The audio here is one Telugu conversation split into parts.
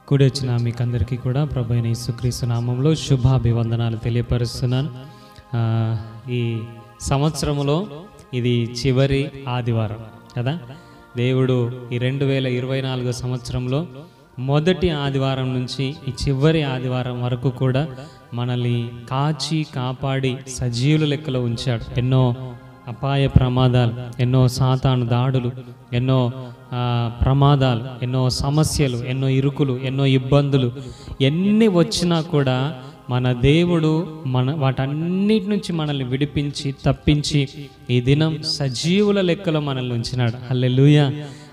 కూడి వచ్చిన మీకు అందరికీ కూడా ప్రభు అయిన యేసుక్రీస్తు నామంలో శుభాభివందనాలు తెలియపరుస్తున్నాను. ఈ సంవత్సరంలో ఇది చివరి ఆదివారం కదా. దేవుడు ఈ 2024 సంవత్సరంలో మొదటి ఆదివారం నుంచి ఈ చివరి ఆదివారం వరకు కూడా మనల్ని కాచి కాపాడి సజీవుల లెక్కలో ఉంచాడు. ఎన్నో అపాయ ప్రమాదాలు, ఎన్నో సాతాను దాడులు, ఎన్నో ప్రమాదాలు, ఎన్నో సమస్యలు, ఎన్నో ఇరుకులు, ఎన్నో ఇబ్బందులు ఎన్ని వచ్చినా కూడా మన దేవుడు వాటన్నిటి నుంచి మనల్ని విడిపించి తప్పించి ఈ దినం సజీవుల లెక్కలో మనల్ని ఉంచినాడు. హల్లెలూయా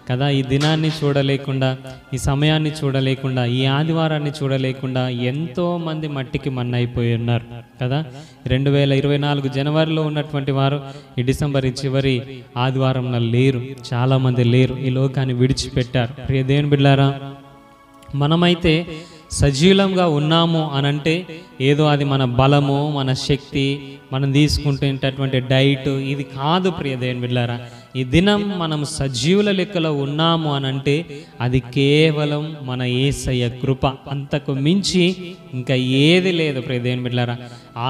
కదా. ఈ దినాన్ని చూడలేకుండా, ఈ సమయాన్ని చూడలేకుండా, ఈ ఆదివారాన్ని చూడలేకుండా ఎంతో మంది మట్టికి మన్నైపోయి ఉన్నారు కదా. 2024 జనవరిలో ఉన్నటువంటి వారు ఈ డిసెంబర్ చివరి ఆదివారంలో లేరు, చాలామంది లేరు, ఈ లోకాన్ని విడిచిపెట్టారు. ప్రియ దేవుని బిడ్డలారా, మనమైతే సజీవంగా ఉన్నాము అనంటే ఏదో అది మన బలము, మన శక్తి, మనం తీసుకుంటున్నటువంటి డైట్ ఇది కాదు. ప్రియ దేవుని బిడ్డలారా, ఈ దినం మనం సజీవుల లెక్కలో ఉన్నాము అనంటే అది కేవలం మన యేసయ్య కృప, అంతకు మించి ఇంకా ఏది లేదు. ప్రియ దేవుని బిడ్డలారా,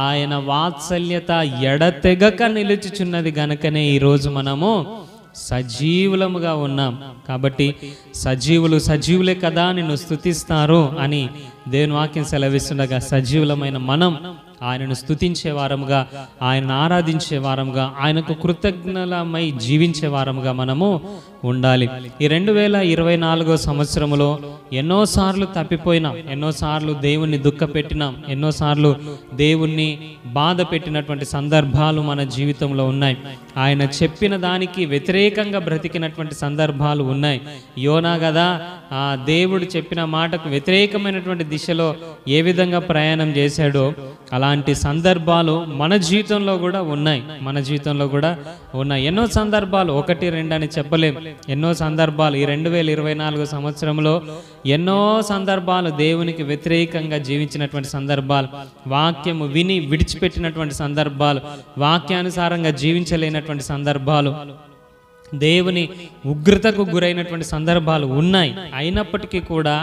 ఆయన వాత్సల్యత ఎడతెగక నిలుచుచున్నది గనుకనే ఈరోజు మనము సజీవులముగా ఉన్నాం. కాబట్టి సజీవులే కదా నిన్ను స్తుతిస్తారు అని దేవుని వాక్యం సెలవిస్తుండగా, సజీవులమైన మనం ఆయనను స్తుతించే వారముగా, ఆయనను ఆరాధించే వారముగా, ఆయనకు కృతజ్ఞలమై జీవించే వారముగా మనము ఉండాలి. ఈ 2024 సంవత్సరములో ఎన్నోసార్లు తప్పిపోయినాం, ఎన్నోసార్లు దేవుణ్ణి దుఃఖపెట్టినాం, ఎన్నోసార్లు దేవుణ్ణి బాధ పెట్టినటువంటి సందర్భాలు మన జీవితంలో ఉన్నాయి. ఆయన చెప్పిన దానికి వ్యతిరేకంగా బ్రతికినటువంటి సందర్భాలు ఉన్నాయి. యోనా కదా, ఆ దేవుడు చెప్పిన మాటకు వ్యతిరేకమైనటువంటి దిశలో ఏ విధంగా ప్రయాణం చేశాడో అలాంటి సందర్భాలు మన జీవితంలో కూడా ఉన్నాయి. ఎన్నో సందర్భాలు, 1, 2 అని చెప్పలేం. ఎన్నో సందర్భాలు ఈ 2024 సంవత్సరంలో ఎన్నో సందర్భాలు దేవునికి వ్యతిరేకంగా జీవించినటువంటి సందర్భాలు, వాక్యము విని విడిచిపెట్టినటువంటి సందర్భాలు, వాక్యానుసారంగా జీవించలేనటువంటి సందర్భాలు, దేవుని ఉగ్రతకు గురైనటువంటి సందర్భాలు ఉన్నాయి. అయినప్పటికీ కూడా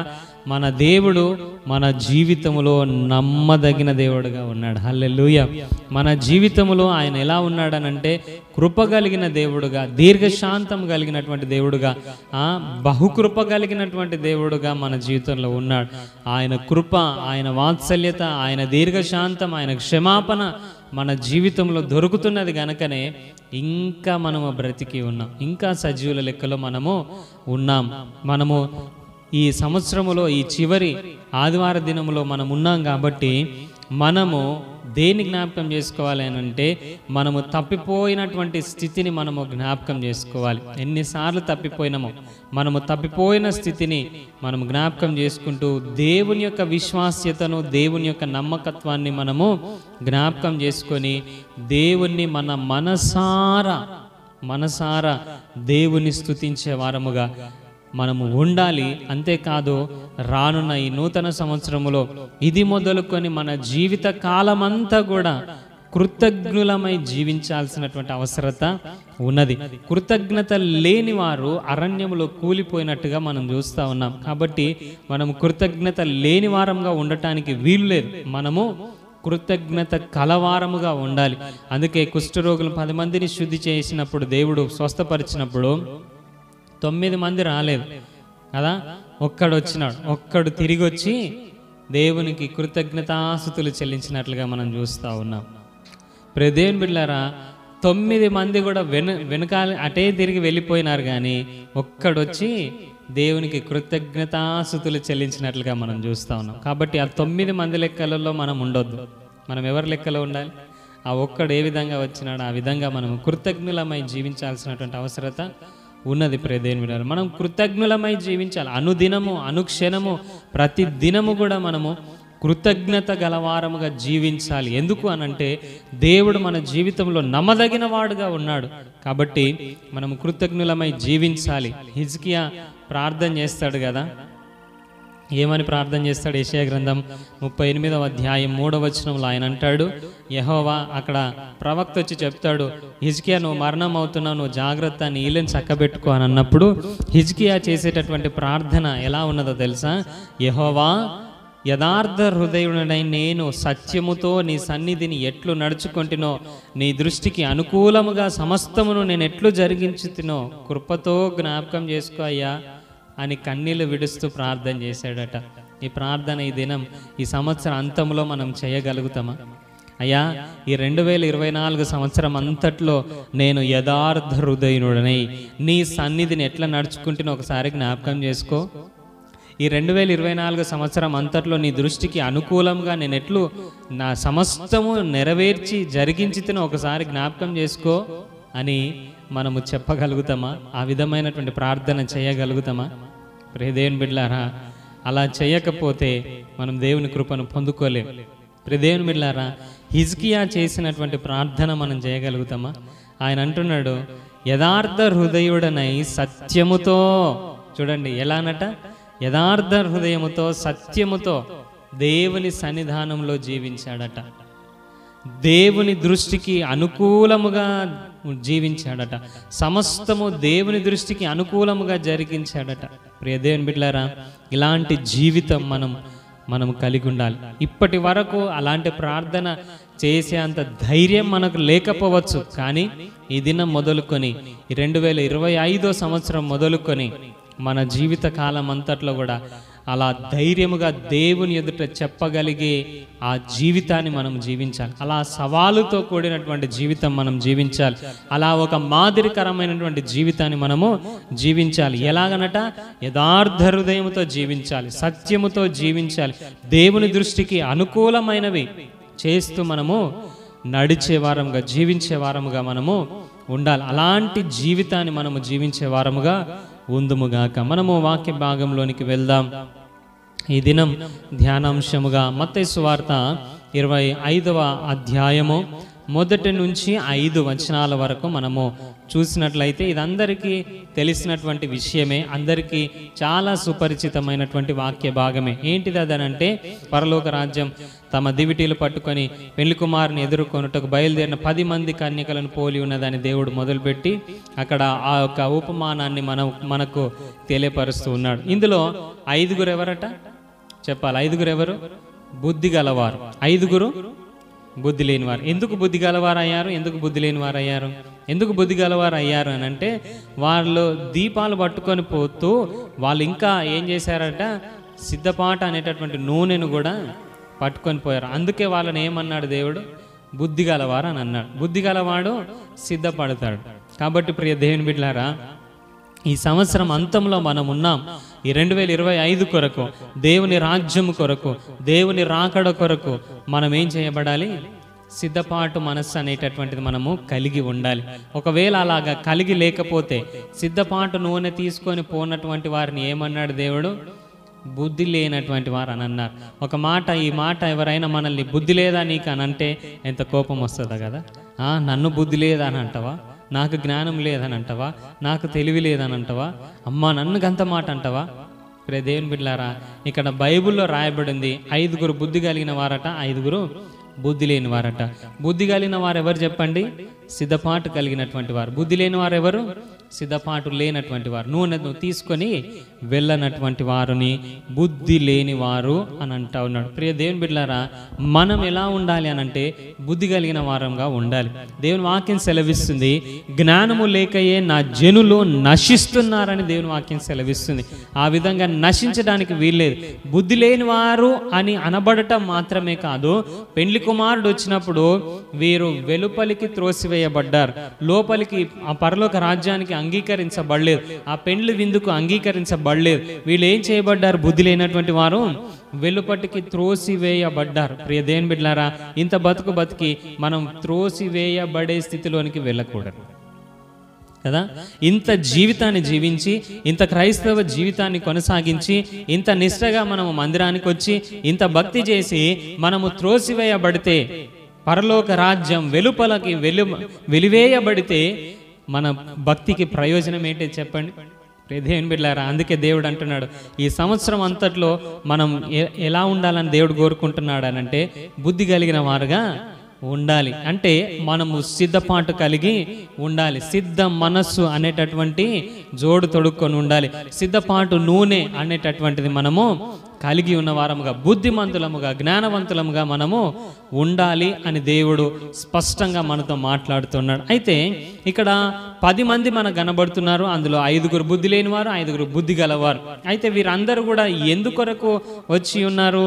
మన దేవుడు మన జీవితంలో నమ్మదగిన దేవుడుగా ఉన్నాడు. హల్లెలూయా. మన జీవితంలో ఆయన ఎలా ఉన్నాడనంటే కృప కలిగిన దేవుడుగా, దీర్ఘశాంతం కలిగినటువంటి దేవుడుగా, బహుకృప కలిగినటువంటి దేవుడుగా మన జీవితంలో ఉన్నాడు. ఆయన కృప, ఆయన వాత్సల్యత, ఆయన దీర్ఘశాంతం, ఆయన క్షమాపణ మన జీవితంలో దొరుకుతున్నది గనుకనే ఇంకా మనము బ్రతికి ఉన్నాం, ఇంకా సజీవుల లెక్కలో మనము ఉన్నాం. మనము ఈ సంవత్సరములో ఈ చివరి ఆదివార దినములో మనం ఉన్నాం కాబట్టి మనము దేన్ని జ్ఞాపకం చేసుకోవాలి అని అంటే, మనము తప్పిపోయినటువంటి స్థితిని మనము జ్ఞాపకం చేసుకోవాలి. ఎన్నిసార్లు తప్పిపోయినామో మనము తప్పిపోయిన స్థితిని మనము జ్ఞాపకం చేసుకుంటూ దేవుని యొక్క విశ్వాస్యతను, దేవుని యొక్క నమ్మకత్వాన్ని మనము జ్ఞాపకం చేసుకొని దేవుణ్ణి మన మనసారా దేవుని స్తుతించే వారముగా మనము ఉండాలి. అంతేకాదు, రానున్న ఈ నూతన సంవత్సరములో ఇది మొదలుకొని మన జీవిత కాలమంతా కూడా కృతజ్ఞులమై జీవించాల్సినటువంటి అవసరత ఉన్నది. కృతజ్ఞత లేని వారు అరణ్యములో కూలిపోయినట్టుగా మనం చూస్తూ ఉన్నాం. కాబట్టి మనం కృతజ్ఞత లేని వారంగా ఉండటానికి వీలు లేదు. మనము కృతజ్ఞత కలవారముగా ఉండాలి. అందుకే కుష్ఠరోగులు 10 మందిని శుద్ధి చేసినప్పుడు, దేవుడు స్వస్థపరిచినప్పుడు 9 మంది రాలేదు కదా, ఒక్కడు వచ్చినాడు. ఒక్కడు తిరిగి వచ్చి దేవునికి కృతజ్ఞతాస్తుతులు చెల్లించినట్లుగా మనం చూస్తూ ఉన్నాం. ప్రియ దేవుని బిడ్డలారా, 9 మంది కూడా వెనకాల అటే తిరిగి వెళ్ళిపోయినారు, కానీ ఒక్కడొచ్చి దేవునికి కృతజ్ఞతాస్తుతులు చెల్లించినట్లుగా మనం చూస్తూ ఉన్నాం. కాబట్టి ఆ 9 మంది లెక్కలలో మనం ఉండొద్దు. మనం ఎవరి లెక్కలో ఉండాలి? ఆ ఒక్కడు ఏ విధంగా వచ్చినాడు ఆ విధంగా మనం కృతజ్ఞులమై జీవించాల్సినటువంటి అవసరత ఉన్నది. ప్రియ దేవుని బిడ్డలారా, మనం కృతజ్ఞులమై జీవించాలి. అనుదినము, అనుక్షణము, ప్రతి దినము కూడా మనము కృతజ్ఞత గలవారముగా జీవించాలి. ఎందుకు అనంటే దేవుడు మన జీవితంలో నమ్మదగిన వాడుగా ఉన్నాడు. కాబట్టి మనము కృతజ్ఞులమై జీవించాలి. హిజ్కియా ప్రార్థన చేస్తాడు కదా, ఏమని ప్రార్థన చేస్తాడు? యెషయా గ్రంథం 38వ అధ్యాయం 3వ వచనంలో ఆయన అంటాడు, యెహోవా అక్కడ ప్రవక్త వచ్చి చెప్తాడు, హిజ్కియా నువ్వు మరణం అవుతున్నావు, నువ్వు జాగ్రత్త, నీ ఇల్లుని చక్కబెట్టుకో అని అన్నప్పుడు హిజ్కియా చేసేటటువంటి ప్రార్థన ఎలా ఉన్నదో తెలుసా? యెహోవా యథార్థ హృదయుడనై నేను సత్యముతో నీ సన్నిధిని ఎట్లు నడుచుకుంటునో, నీ దృష్టికి అనుకూలముగా సమస్తమును నేను ఎట్లు జరిగించుతునో కృపతో జ్ఞాపకం చేసుకో అయ్యా అని కన్నీళ్లు విడుస్తూ ప్రార్థన చేశాడట. ఈ ప్రార్థన ఈ దినం, ఈ సంవత్సరం అంతంలో మనం చేయగలుగుతామా? అయ్యా, ఈ 2024 సంవత్సరం అంతట్లో నేను యథార్థ హృదయుడనై నీ సన్నిధిని ఎట్లా నడుచుకుంటున్నా ఒకసారి జ్ఞాపకం చేసుకో. ఈ 2024 సంవత్సరం అంతట్లో నీ దృష్టికి అనుకూలంగా నేను ఎట్లు నా సమస్తము నెరవేర్చి జరిగించితేనే ఒకసారి జ్ఞాపకం చేసుకో అని మనము చెప్పగలుగుతామా? ఆ విధమైనటువంటి ప్రార్థన చేయగలుగుతామా? ప్రియ దేవుని బిడ్డలారా, అలా చేయకపోతే మనం దేవుని కృపను పొందుకోలేం. ప్రియ దేవుని బిడ్డలారా, హిజ్కియా చేసినటువంటి ప్రార్థన మనం చేయగలుగుతామా? ఆయన అంటున్నాడు, యథార్థ హృదయుడనై సత్యముతో, చూడండి ఎలానట, యథార్థ హృదయముతో సత్యముతో దేవుని సన్నిధానంలో జీవించాడట, దేవుని దృష్టికి అనుకూలముగా జీవించాడట, సమస్తము దేవుని దృష్టికి అనుకూలముగా జరిగించాడట. ప్రియ దేవుని బిడ్డలారా, ఇలాంటి జీవితం మనం కలిగి ఉండాలి. ఇప్పటి వరకు అలాంటి ప్రార్థన చేసే అంత ధైర్యం మనకు లేకపోవచ్చు, కానీ ఈ దినం మొదలుకొని 2025 సంవత్సరం మొదలుకొని మన జీవిత కాలం అంతట్లో కూడా అలా ధైర్యముగా దేవుని ఎదుట చెప్పగలిగే ఆ జీవితాన్ని మనం జీవించాలి. అలా సవాలుతో కూడినటువంటి జీవితం మనం జీవించాలి. అలా ఒక మాదిరికరమైనటువంటి జీవితాన్ని మనము జీవించాలి. ఎలాగనట, యథార్థ హృదయముతో జీవించాలి, సత్యముతో జీవించాలి, దేవుని దృష్టికి అనుకూలమైనవి చేస్తూ మనము నడిచే వారముగా, జీవించే వారముగా మనము ఉండాలి. అలాంటి జీవితాన్ని మనము జీవించే వారముగా ఉందుముగాక. మనము వాక్య భాగంలోనికి వెళ్దాం. ఈ దినం ధ్యానాంశముగా మత్తయి సువార్త 25వ అధ్యాయము 1 నుంచి 5 వచనాల వరకు మనము చూసినట్లయితే ఇది అందరికీ తెలిసినటువంటి విషయమే, అందరికీ చాలా సుపరిచితమైనటువంటి వాక్య భాగమే. ఏంటిది అదనంటే, పరలోక రాజ్యం తమ దివిటీలు పట్టుకొని పెళ్లి కుమారుని ఎదుర్కొనుటకు బయలుదేరిన 10 మంది కన్యకలను పోలి ఉన్నదని దేవుడు మొదలుపెట్టి అక్కడ ఆ యొక్క ఉపమానాన్ని మనకు తెలియపరుస్తూ ఉన్నాడు. ఇందులో 5 ఎవరట చెప్పాలి? 5 ఎవరు? బుద్ధి గలవారు, 5 బుద్ధి లేనివారు. ఎందుకు బుద్ధి గలవారు అయ్యారు? ఎందుకు బుద్ధి లేనివారు అయ్యారు? ఎందుకు బుద్ధి గలవారు అయ్యారు అని అంటే, వాళ్ళు దీపాలు పట్టుకొని పోతూ వాళ్ళు ఇంకా ఏం చేశారట, సిద్ధపాట అనేటటువంటి నూనెను కూడా పట్టుకొని పోయారు. అందుకే వాళ్ళని ఏమన్నాడు దేవుడు? బుద్ధి గలవారు అని అన్నాడు. బుద్ధి గలవాడు సిద్ధపడతాడు. కాబట్టి ప్రియ దేవుని బిడ్డలారా, ఈ సంవత్సరం అంతంలో మనం ఉన్నాం. ఈ 2025 కొరకు, దేవుని రాజ్యం కొరకు, దేవుని రాకడ కొరకు మనం ఏం చేయబడాలి? సిద్ధపాటు మనస్సు అనేటటువంటిది మనము కలిగి ఉండాలి. ఒకవేళ అలాగా కలిగి లేకపోతే, సిద్ధపాటు నూనె తీసుకొని పోనటువంటి వారిని ఏమన్నాడు దేవుడు? బుద్ధి లేనటువంటి వారు అని అన్నారు. ఒక మాట, ఈ మాట ఎవరైనా మనల్ని బుద్ధి లేదా నీకు అని అంటే ఎంత కోపం వస్తుందా కదా? నన్ను బుద్ధి లేదా అని అంటావా? నాకు జ్ఞానం లేదని అంటావా? నాకు తెలివి లేదని అంటావా? అమ్మా నన్ను గంత మాట అంటావా? ప్రియ దేవుని బిడ్డలారా, ఇక్కడ బైబిల్లో రాయబడింది 5 బుద్ధి కలిగిన వారట, 5 బుద్ధి లేని వారట. బుద్ధి కలిగిన వారు ఎవరు చెప్పండి? సిద్ధపాటు కలిగినటువంటి వారు. బుద్ధి లేని వారు ఎవరు? సిద్ధపాటు లేనటువంటి వారు. నూనెను తీసుకొని వెళ్ళనటువంటి వారిని బుద్ధి లేని వారు అని అంటా ఉన్నాడు. ప్రియ దేవుని బిడ్డలారా, మనం ఎలా ఉండాలి అని అంటే బుద్ధి కలిగిన వారంగా ఉండాలి. దేవుని వాక్యం సెలవిస్తుంది, జ్ఞానము లేకయే నా జనులు నశిస్తున్నారని దేవుని వాక్యం సెలవిస్తుంది. ఆ విధంగా నశించడానికి వీల్లేదు. బుద్ధి లేని వారు అని అనబడటం మాత్రమే కాదు, పెండ్లి కుమారుడు వచ్చినప్పుడు వీరు వెలుపలికి త్రోసివేయబడ్డారు, లోపలికి ఆ పరలోక రాజ్యానికి అంగీకరించబడలేదు, ఆ పెండ్లి విందుకు అంగీకరించబడలేదు. వీళ్ళు ఏం చేయబడ్డారు? బుద్ధి లేనటువంటి వారు వెలుపటికి త్రోసివేయబడ్డారు. ప్రియ దేవుని బిడ్డలారా, ఇంత బతికి మనం త్రోసివేయబడే స్థితిలోనికి వెళ్ళకూడదు కదా. ఇంత జీవితాన్ని జీవించి, ఇంత క్రైస్తవ జీవితాన్ని కొనసాగించి, ఇంత నిష్ఠగా మనము మందిరానికి వచ్చి, ఇంత భక్తి చేసి మనము త్రోసివేయబడితే, పరలోక రాజ్యం వెలుపలకి వెలివేయబడితే మన భక్తికి ప్రయోజనం ఏంటి చెప్పండి? దేవుని బిడ్డలారా, అందుకే దేవుడు అంటున్నాడు ఈ సంవత్సరం అంతట్లో మనం ఎలా ఉండాలని దేవుడు కోరుకుంటున్నాడు అని అంటే బుద్ధి కలిగిన వారుగా ఉండాలి. అంటే మనము సిద్ధపాటు కలిగి ఉండాలి. సిద్ధ మనస్సు అనేటటువంటి జోడు తొడుక్కొని ఉండాలి. సిద్ధపాటు నూనె అనేటటువంటిది మనము కలిగి ఉన్న వారముగా, బుద్ధిమంతులముగా, జ్ఞానవంతులముగా మనము ఉండాలి అని దేవుడు స్పష్టంగా మనతో మాట్లాడుతున్నాడు. అయితే ఇక్కడ 10 మంది మనకు కనబడుతున్నారు. అందులో 5గురు బుద్ధి లేని వారు, 5గురు బుద్ధి గలవారు. అయితే వీరందరూ కూడా ఎందుకొరకు వచ్చి ఉన్నారు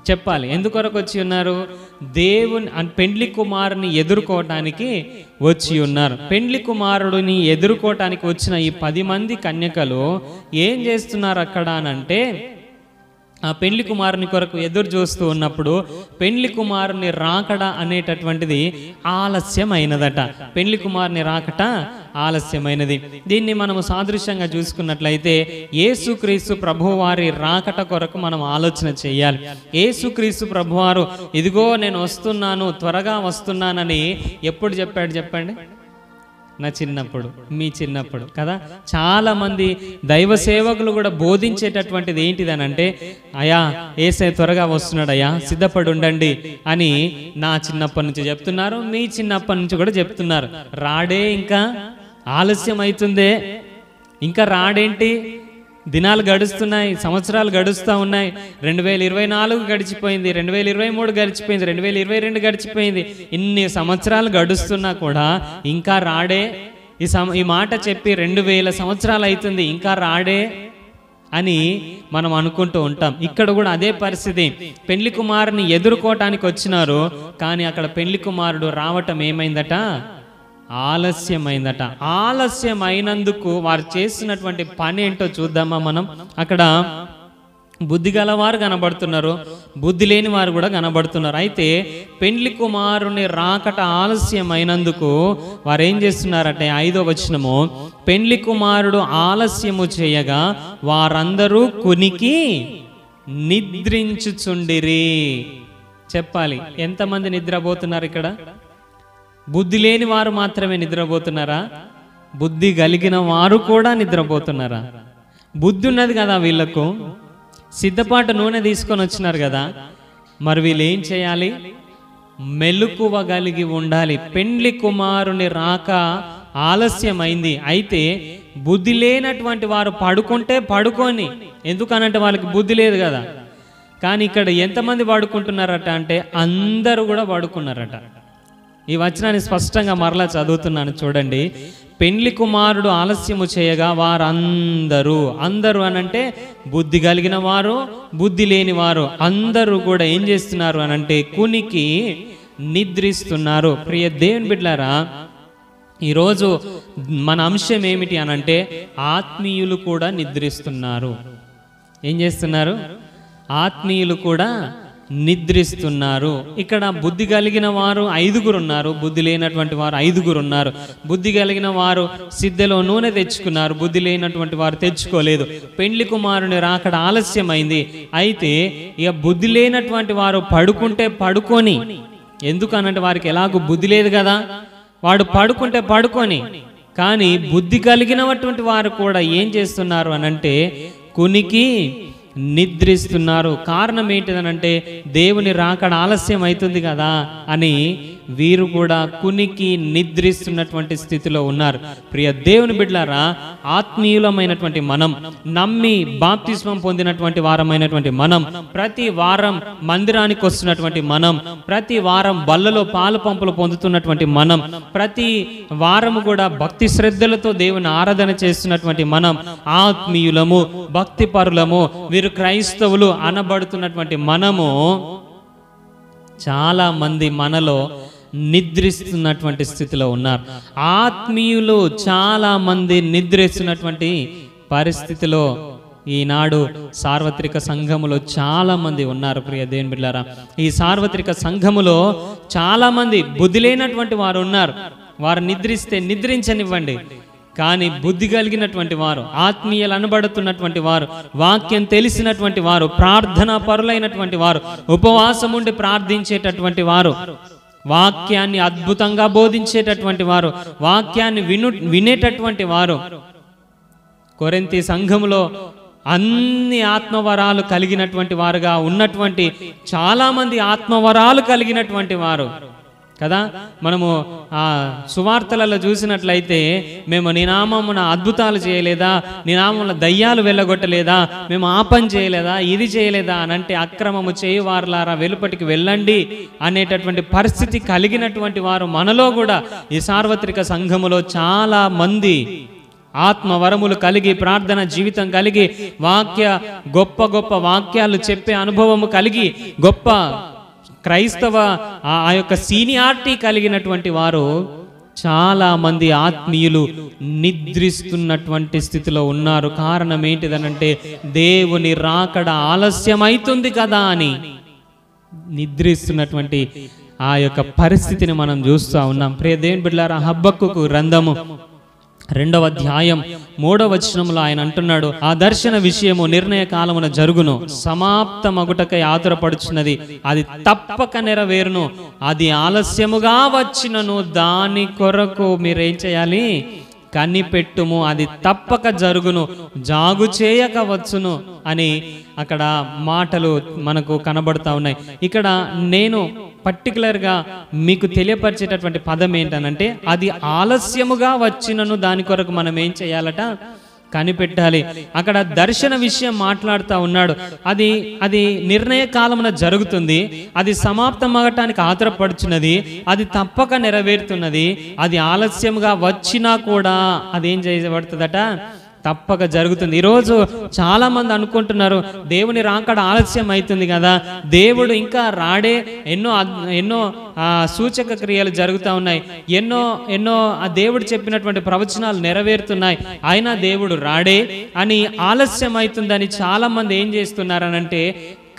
చెప్పాలి. ఎందుకొరకు వచ్చి ఉన్నారు? దేవుని పెండ్లి కుమారుని ఎదుర్కోవటానికి వచ్చి ఉన్నారు. పెండ్లి కుమారుడిని ఎదుర్కోవటానికి వచ్చిన ఈ 10 మంది కన్యకలు ఏం చేస్తున్నారు అక్కడ అనంటే, ఆ పెండ్లి కుమారుని కొరకు ఎదురు చూస్తూ ఉన్నప్పుడు పెండ్లి కుమారుని రాకడ అనేటటువంటిది ఆలస్యమైనదట. పెండ్లి కుమారుని రాకట ఆలస్యమైనది. దీన్ని మనము సాదృశ్యంగా చూసుకున్నట్లయితే యేసుక్రీస్తు ప్రభువారి రాకట కొరకు మనం ఆలోచన చేయాలి. యేసుక్రీస్తు ప్రభువారు ఇదిగో నేను వస్తున్నాను, త్వరగా వస్తున్నానని ఎప్పుడు చెప్పాడు చెప్పండి? నా చిన్నప్పుడు, మీ చిన్నప్పుడు కదా. చాలామంది దైవ సేవకులు కూడా బోధించేటటువంటిది ఏంటిదని అంటే, అయా యేసయ్య త్వరగా వస్తున్నాడయ్యా, సిద్ధపడి ఉండండి అని నా చిన్నప్పటి నుంచి చెప్తున్నారు, మీ చిన్నప్పటి నుంచి కూడా చెప్తున్నారు. రాడే, ఇంకా ఆలస్యం అవుతుందే, ఇంకా రాడేంటి? దినాలు గడుస్తున్నాయి, సంవత్సరాలు గడుస్తూ ఉన్నాయి. 2024 గడిచిపోయింది, 2023 గడిచిపోయింది, 2022 గడిచిపోయింది. ఇన్ని సంవత్సరాలు గడుస్తున్నా కూడా ఇంకా రాడే. ఈ మాట చెప్పి 2000 సంవత్సరాలు అవుతుంది, ఇంకా రాడే అని మనం అనుకుంటూ ఉంటాం. ఇక్కడ కూడా అదే పరిస్థితి. పెండ్లి కుమారుని ఎదుర్కోవటానికి వచ్చినారు, కానీ అక్కడ పెండ్లి కుమారుడు రావటం ఏమైందట? ఆలస్యమైందట. ఆలస్యమైనందుకు వారు చేస్తున్నటువంటి పని ఏంటో చూద్దామా మనం. అక్కడ బుద్ధి గలవారు కనబడుతున్నారు, బుద్ధి లేని వారు కూడా కనబడుతున్నారు. అయితే పెండ్లి కుమారుని రాకట ఆలస్యమైనందుకు వారు ఏం చేస్తున్నారంటే 5వ వచనము, పెండ్లి కుమారుడు ఆలస్యము చేయగా వారందరూ కునికి నిద్రించుచుండిరి. చెప్పాలి, ఎంతమంది నిద్రపోతున్నారు ఇక్కడ? బుద్ధి లేని వారు మాత్రమే నిద్రపోతున్నారా? బుద్ధి కలిగిన వారు కూడా నిద్రపోతున్నారా? బుద్ధి ఉన్నది కదా వీళ్ళకు, సిద్ధపాటు నూనె తీసుకొని వచ్చినారు కదా, మరి వీళ్ళు ఏం చేయాలి? మెలకువ కలిగి ఉండాలి. పెండ్లి కుమారుని రాక ఆలస్యమైంది. అయితే బుద్ధి లేనటువంటి వారు పడుకుంటే పడుకొని, ఎందుకనంటే వాళ్ళకి బుద్ధి లేదు కదా. కానీ ఇక్కడ ఎంతమంది పడుకుంటున్నారట అంటే అందరూ కూడా పడుకున్నారట. ఈ వచనాన్ని స్పష్టంగా మరలా చదువుతున్నాను చూడండి. పెండ్లి కుమారుడు ఆలస్యము చేయగా వారందరూ, అందరూ అనంటే బుద్ధి కలిగిన వారు, బుద్ధి లేని వారు అందరూ కూడా ఏం చేస్తున్నారు అనంటే కునికి నిద్రిస్తున్నారు. ప్రియ దేవుని బిడ్డలారా, ఈరోజు మన అంశం ఏమిటి అనంటే ఆత్మీయులు కూడా నిద్రిస్తున్నారు. ఏం చేస్తున్నారు? ఆత్మీయులు కూడా నిద్రిస్తున్నారు. ఇక్కడ బుద్ధి కలిగిన వారు 5గురు ఉన్నారు, బుద్ధి లేనటువంటి వారు 5గురు ఉన్నారు. బుద్ధి కలిగిన వారు సిద్ధలో నూనె తెచ్చుకున్నారు, బుద్ధి లేనటువంటి వారు తెచ్చుకోలేదు. పెండ్లి కుమారుని రాకడ ఆలస్యమైంది. అయితే ఇక బుద్ధి లేనటువంటి వారు పడుకుంటే పడుకొని, ఎందుకనంటే వారికి ఎలాగో బుద్ధి లేదు కదా, వాడు పడుకుంటే పడుకొని. కానీ బుద్ధి కలిగినటువంటి వారు కూడా ఏం చేస్తున్నారు అనంటే కునికి నిద్రిస్తున్నారు. కారణం ఏంటిదనంటే దేవుని రాకడ ఆలస్యం అవుతుంది కదా అని వీరు కూడా కునికి నిద్రిస్తున్నటువంటి స్థితిలో ఉన్నారు. ప్రియ దేవుని బిడ్డలారా, ఆత్మీయులమైనటువంటి మనం, నమ్మి బాప్తిస్మం పొందినటువంటి వారమైనటువంటి మనం, ప్రతి వారం మందిరానికి వస్తున్నటువంటి మనం, ప్రతి వారం బల్లలో పాలు పంపులు పొందుతున్నటువంటి మనం, ప్రతి వారము కూడా భక్తి శ్రద్ధలతో దేవుని ఆరాధన చేస్తున్నటువంటి మనం ఆత్మీయులము, భక్తి పరులము, వీరు క్రైస్తవులు అనబడుతున్నటువంటి మనము చాలా మంది మనలో నిద్రిస్తున్నటువంటి స్థితిలో ఉన్నారు. ఆత్మీయులు చాలా మంది నిద్రిస్తున్నటువంటి పరిస్థితిలో ఈనాడు సార్వత్రిక సంఘములో చాలా మంది ఉన్నారు. ప్రియ దేవుని బిడ్డలారా, ఈ సార్వత్రిక సంఘములో చాలా మంది బుద్ధి లేనటువంటి వారు ఉన్నారు. వారు నిద్రిస్తే నిద్రించనివ్వండి, కానీ బుద్ధి కలిగినటువంటి వారు, ఆత్మీయులు అనబడుతున్నటువంటి వారు, వాక్యం తెలిసినటువంటి వారు, ప్రార్థనా పరులైనటువంటి వారు, ఉపవాసం ఉండి ప్రార్థించేటటువంటి వారు, వాక్యాన్ని అద్భుతంగా బోధించేటటువంటి వారు, వాక్యాన్ని వినేటటువంటి వారు, కొరింథీ సంఘములో అన్ని ఆత్మవరాలు కలిగినటువంటి వారుగా ఉన్నటువంటి చాలామంది ఆత్మవరాలు కలిగినటువంటి వారు కదా. మనము ఆ సువార్తలలో చూసినట్లయితే, మేము నీ నామమున అద్భుతాలు చేయలేదా, నీ నామమున దయ్యాలు వెళ్ళగొట్టలేదా, మేము ఆ పని చేయలేదా, ఇది చేయలేదా అని అంటే, అక్రమము చేయువారులారా వెలుపటికి వెళ్ళండి అనేటటువంటి పరిస్థితి కలిగినటువంటి వారు మనలో కూడా ఈ సార్వత్రిక సంఘములో చాలా మంది ఆత్మవరములు కలిగి, ప్రార్థన జీవితం కలిగి, గొప్ప గొప్ప వాక్యాలు చెప్పే అనుభవము కలిగి, గొప్ప క్రైస్తవ ఆ యొక్క సీనియారిటీ కలిగినటువంటి వారు చాలా మంది ఆత్మీయులు నిద్రిస్తున్నటువంటి స్థితిలో ఉన్నారు. కారణం ఏంటిదనంటే, దేవుని రాకడ ఆలస్యమైతుంది కదా అని నిద్రిస్తున్నటువంటి ఆ యొక్క పరిస్థితిని మనం చూస్తూ ఉన్నాం. ప్రియ దేవుని బిడ్డలారా, హబక్కూకు గ్రంథము 2వ అధ్యాయం 3వ వచనంలో ఆయన అంటున్నాడు, ఆ దర్శన విషయము నిర్ణయ కాలమున జరుగును, సమాప్తమగుటకై ఆతురపడుచున్నది, అది తప్పక నెరవేరును, అది ఆలస్యముగా వచ్చినను దాని కొరకు మీరేం చేయాలి, కనిపెట్టుము, అది తప్పక జరుగును, జాగు చేయక వచ్చును అని అక్కడ మాటలు మనకు కనబడతా ఉన్నాయి. ఇక్కడ నేను పర్టికులర్గా మీకు తెలియపరిచేటటువంటి పదం ఏంటనంటే, అది ఆలస్యముగా వచ్చినను దాని కొరకు మనం ఏం చేయాలట, కనిపెట్టాలి. అక్కడ దర్శన విషయం మాట్లాడుతూ ఉన్నాడు. అది నిర్ణయ కాలమున జరుగుతుంది, అది సమాప్తం అవ్వటానికి ఆతురపడుచున్నది, అది తప్పక నెరవేరుతున్నది, అది ఆలస్యముగా వచ్చినా కూడా అదేం చేయబడుతుందట, తప్పక జరుగుతుంది. ఈరోజు చాలా మంది అనుకుంటున్నారు, దేవుని రాకడ ఆలస్యం అవుతుంది కదా, దేవుడు ఇంకా రాడే, ఎన్నో సూచక క్రియలు జరుగుతూ ఉన్నాయి, ఎన్నో ఆ దేవుడు చెప్పినటువంటి ప్రవచనాలు నెరవేరుతున్నాయి, అయినా దేవుడు రాడే అని ఆలస్యం అవుతుందని చాలా మంది ఏం చేస్తున్నారనంటే,